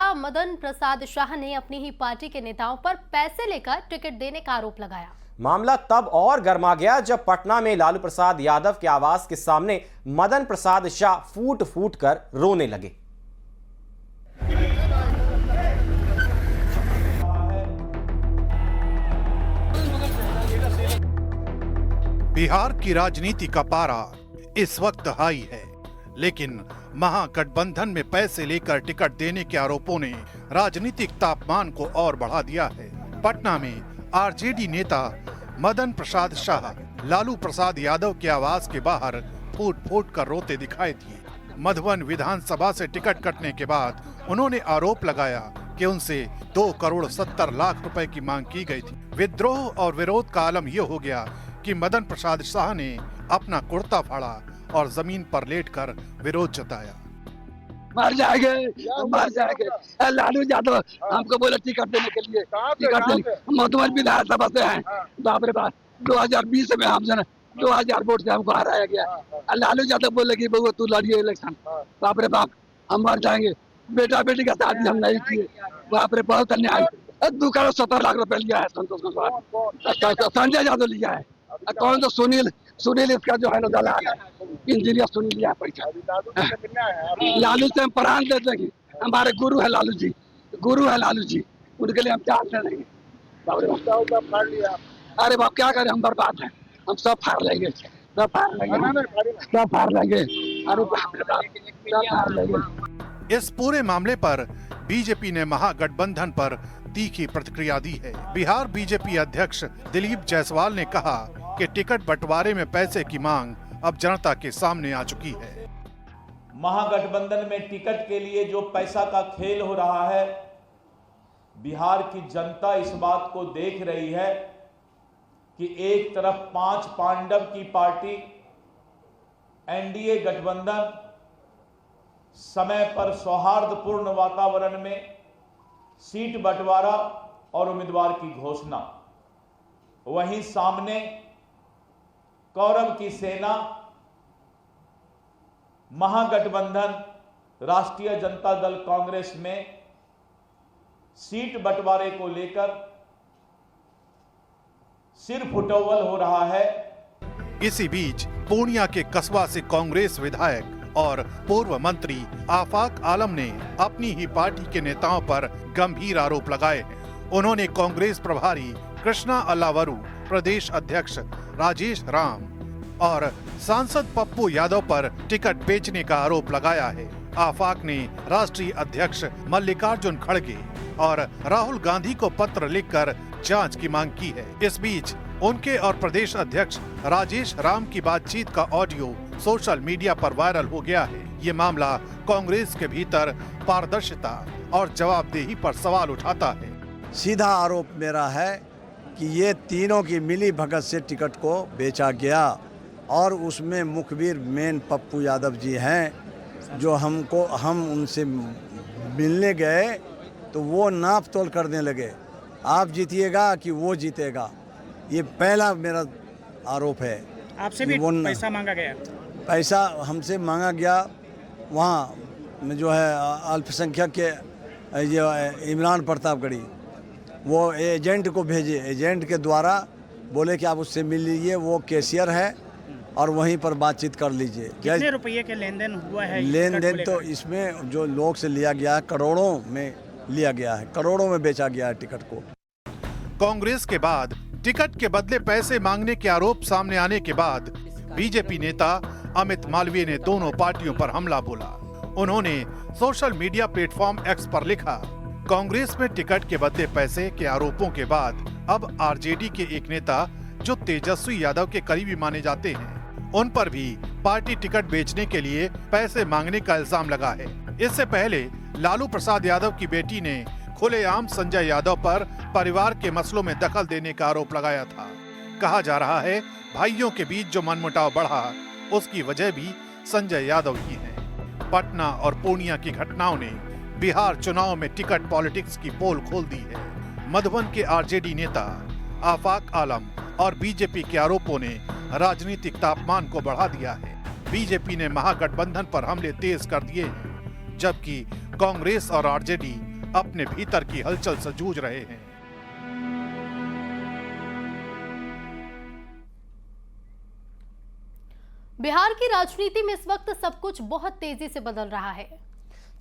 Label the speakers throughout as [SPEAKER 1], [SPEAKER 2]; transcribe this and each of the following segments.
[SPEAKER 1] नेता मदन प्रसाद शाह ने अपनी ही पार्टी के नेताओं पर पैसे लेकर टिकट देने का आरोप लगाया।
[SPEAKER 2] मामला तब और गर्मा गया जब पटना में लालू प्रसाद यादव के आवास के सामने मदन प्रसाद शाह फूट फूट कर रोने लगे।
[SPEAKER 3] बिहार की राजनीति का पारा इस वक्त हाई है, लेकिन महागठबंधन में पैसे लेकर टिकट देने के आरोपों ने राजनीतिक तापमान को और बढ़ा दिया है। पटना में आरजेडी नेता मदन प्रसाद शाह लालू प्रसाद यादव के आवास के बाहर फूट फूट कर रोते दिखाई दिए। मधुबन विधानसभा से टिकट कटने के बाद उन्होंने आरोप लगाया कि उनसे 2,70,00,000 रुपए की मांग की गई थी। विद्रोह और विरोध का आलम यह हो गया कि मदन प्रसाद शाह ने अपना कुर्ता फाड़ा और जमीन पर लेटकर विरोध जताया।
[SPEAKER 4] मर जाएंगे, मर जाएंगे। लालू यादव हमको बोले टिकट देने के लिए, टिकट देने मधुबन विधानसभा से हैं। बाप रे बाप, 2020 में हमसे 2000 वोट से हमको हराया गया। लालू यादव बोले कि बउआ तू लड़िए इलेक्शन। बाप रे बाप, हम मर जाएंगे। बेटा बेटी का शादी हम नहीं किए। बाप रे, बहुत अन्याय। 2,70,00,000 रुपए लिया है संतोष कुशवाहा, संजय यादव लिया है। कौन तो सुनील इसका जो है ना दलाल है, इंजीनियर सुनील लिया पैसा। लालू से हम प्राण दे देंगे। हमारे गुरु है लालू जी, गुरु है लालू जी, उनके लिए हम जान दे देंगे। अरे बाप, क्या करें, हम बर्बाद हैं। हम सब फाड़ लेंगे, सब फाड़ लेंगे, सब फाड़ लेंगे। अरे बाप रे बाप, सब फाड़ लेंगे।
[SPEAKER 3] इस पूरे मामले पर बीजेपी ने महागठबंधन पर तीखी प्रतिक्रिया दी है। बिहार बीजेपी अध्यक्ष दिलीप जायसवाल ने कहा कि टिकट बंटवारे में पैसे की मांग अब जनता के सामने आ चुकी है।
[SPEAKER 5] महागठबंधन में टिकट के लिए जो पैसा का खेल हो रहा है, बिहार की जनता इस बात को देख रही है कि एक तरफ 5 पांडव की पार्टी एनडीए गठबंधन समय पर सौहार्दपूर्ण वातावरण में सीट बंटवारा और उम्मीदवार की घोषणा, वहीं सामने कौरव की सेना महागठबंधन राष्ट्रीय जनता दल कांग्रेस में सीट बंटवारे को लेकर सिर फुटौल हो रहा है।
[SPEAKER 3] इसी बीच पूर्णिया के कस्बा से कांग्रेस विधायक और पूर्व मंत्री आफाक आलम ने अपनी ही पार्टी के नेताओं पर गंभीर आरोप लगाए हैं। उन्होंने कांग्रेस प्रभारी कृष्णा अल्लावरू, प्रदेश अध्यक्ष राजेश राम और सांसद पप्पू यादव पर टिकट बेचने का आरोप लगाया है। आफाक ने राष्ट्रीय अध्यक्ष मल्लिकार्जुन खड़गे और राहुल गांधी को पत्र लिखकर जांच की मांग की है। इस बीच उनके और प्रदेश अध्यक्ष राजेश राम की बातचीत का ऑडियो सोशल मीडिया पर वायरल हो गया है। ये मामला कांग्रेस के भीतर पारदर्शिता और जवाबदेही पर सवाल उठाता है।
[SPEAKER 6] सीधा आरोप मेरा है कि ये तीनों की मिली भगत से टिकट को बेचा गया और उसमें मुखबिर मेन पप्पू यादव जी हैं, जो हम उनसे मिलने गए तो वो नाप तोल करने लगे, आप जीतिएगा कि वो जीतेगा। ये पहला मेरा आरोप है।
[SPEAKER 7] आपसे भी पैसा मांगा गया?
[SPEAKER 6] पैसा हमसे मांगा गया। वहाँ में जो है अल्पसंख्यक के इमरान प्रतापगढ़ी वो एजेंट को भेजे, एजेंट के द्वारा बोले कि आप उससे मिल लीजिए, वो कैशियर है और वहीं पर बातचीत कर लीजिए।
[SPEAKER 7] कितने रुपये के लेन देन हुआ है?
[SPEAKER 6] लेन देन तो इसमें जो लोग से लिया गया है, करोड़ों में लिया गया है, करोड़ों में बेचा गया है टिकट को।
[SPEAKER 3] कांग्रेस के बाद टिकट के बदले पैसे मांगने के आरोप सामने आने के बाद बीजेपी नेता अमित मालवीय ने दोनों पार्टियों पर हमला बोला। उन्होंने सोशल मीडिया प्लेटफॉर्म एक्स पर लिखा, कांग्रेस में टिकट के बदले पैसे के आरोपों के बाद अब आरजेडी के एक नेता जो तेजस्वी यादव के करीबी माने जाते हैं, उन पर भी पार्टी टिकट बेचने के लिए पैसे मांगने का इल्जाम लगा है। इससे पहले लालू प्रसाद यादव की बेटी ने खुलेआम संजय यादव पर परिवार के मसलों में दखल देने का आरोप लगाया था। कहा जा रहा है भाइयों के बीच जो मनमुटाव बढ़ा, उसकी वजह भी संजय यादव ही है। पटना और पूर्णिया की घटनाओं ने बिहार चुनाव में टिकट पॉलिटिक्स की पोल खोल दी है। मधुबन के आरजेडी नेता आफाक आलम और बीजेपी के आरोपों ने राजनीतिक तापमान को बढ़ा दिया है। बीजेपी ने महागठबंधन पर हमले तेज कर दिए हैं, जबकि कांग्रेस और आरजेडी अपने भीतर की हलचल से जूझ रहे हैं।
[SPEAKER 1] बिहार की राजनीति में इस वक्त सब कुछ बहुत तेजी से बदल रहा है,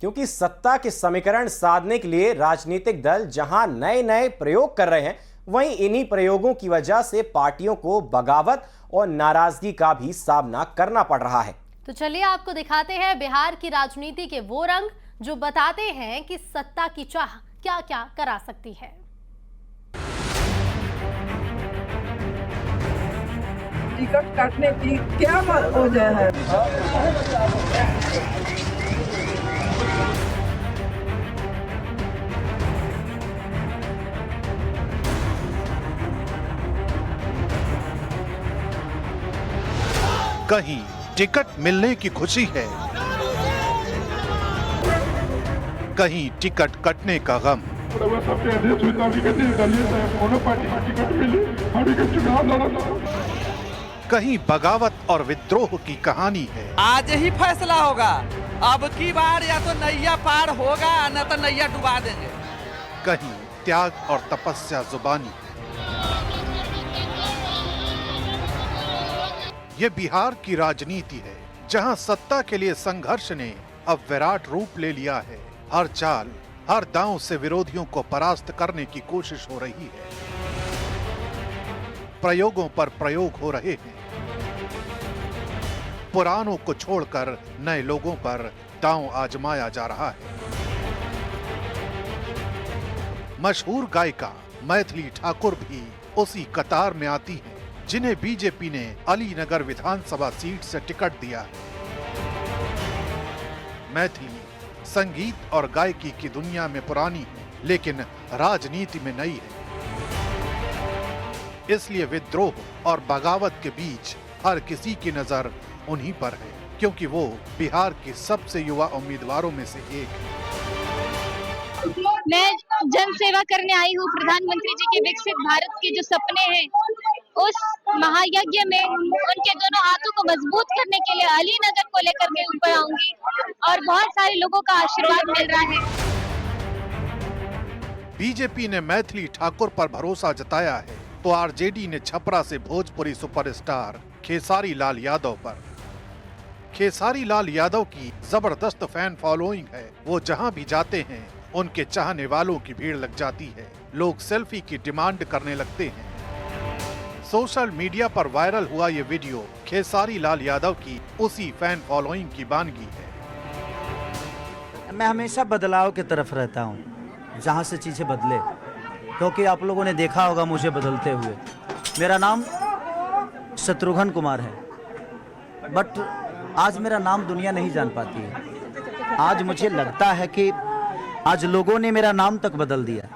[SPEAKER 2] क्योंकि सत्ता के समीकरण साधने के लिए राजनीतिक दल जहां नए नए प्रयोग कर रहे हैं, वहीं इन्हीं प्रयोगों की वजह से पार्टियों को बगावत और नाराजगी का भी सामना करना पड़ रहा है।
[SPEAKER 1] तो चलिए आपको दिखाते हैं बिहार की राजनीति के वो रंग जो बताते हैं कि सत्ता की चाह क्या क्या करा सकती है।
[SPEAKER 8] टिकट काटने की क्या वजह है?
[SPEAKER 3] कहीं टिकट मिलने की खुशी है, कहीं टिकट कटने का गम। कहीं बगावत और विद्रोह की कहानी है।
[SPEAKER 9] आज ही फैसला होगा, अब की बार या तो नैया पार होगा न तो नैया डुबा देंगे।
[SPEAKER 3] कहीं त्याग और तपस्या जुबानी। ये बिहार की राजनीति है, जहां सत्ता के लिए संघर्ष ने अब विराट रूप ले लिया है। हर चाल, हर दांव से विरोधियों को परास्त करने की कोशिश हो रही है। प्रयोगों पर प्रयोग हो रहे हैं। पुरानों को छोड़कर नए लोगों पर दांव आजमाया जा रहा है। मशहूर गायिका मैथिली ठाकुर भी उसी कतार में आती हैं, जिन्हें बीजेपी ने अलीनगर विधानसभा सीट से टिकट दिया है। मैथिली संगीत और गायकी की दुनिया में पुरानी है, लेकिन राजनीति में नई है। इसलिए विद्रोह और बगावत के बीच हर किसी की नजर उन्हीं पर है, क्योंकि वो बिहार की सबसे युवा उम्मीदवारों में से एक है।
[SPEAKER 10] मैं जन सेवा करने आई हूँ। प्रधानमंत्री जी के विकसित भारत के जो सपने हैं, उस महायज्ञ में उनके दोनों हाथों को मजबूत करने के लिए अलीनगर को लेकर के ऊपर आऊंगी और बहुत सारे लोगों का आशीर्वाद मिल रहा है।
[SPEAKER 3] बीजेपी ने मैथिली ठाकुर पर भरोसा जताया है, तो आरजेडी ने छपरा से भोजपुरी सुपरस्टार खेसारी लाल यादव पर। खेसारी लाल यादव की जबरदस्त फैन फॉलोइंग है। वो जहां भी जाते हैं, उनके चाहने वालों की भीड़ लग जाती है। लोग सेल्फी की डिमांड करने लगते हैं। सोशल मीडिया पर वायरल हुआ ये वीडियो खेसारी लाल यादव की उसी फैन फॉलोइंग की बानगी है।
[SPEAKER 11] मैं हमेशा बदलाव की तरफ रहता हूँ, जहाँ से चीजें बदले, क्योंकि आप लोगों ने देखा होगा मुझे बदलते हुए। मेरा नाम शत्रुघ्न कुमार है, बट आज मेरा नाम दुनिया नहीं जान पाती है। आज मुझे लगता है कि आज लोगों ने मेरा नाम तक बदल दिया।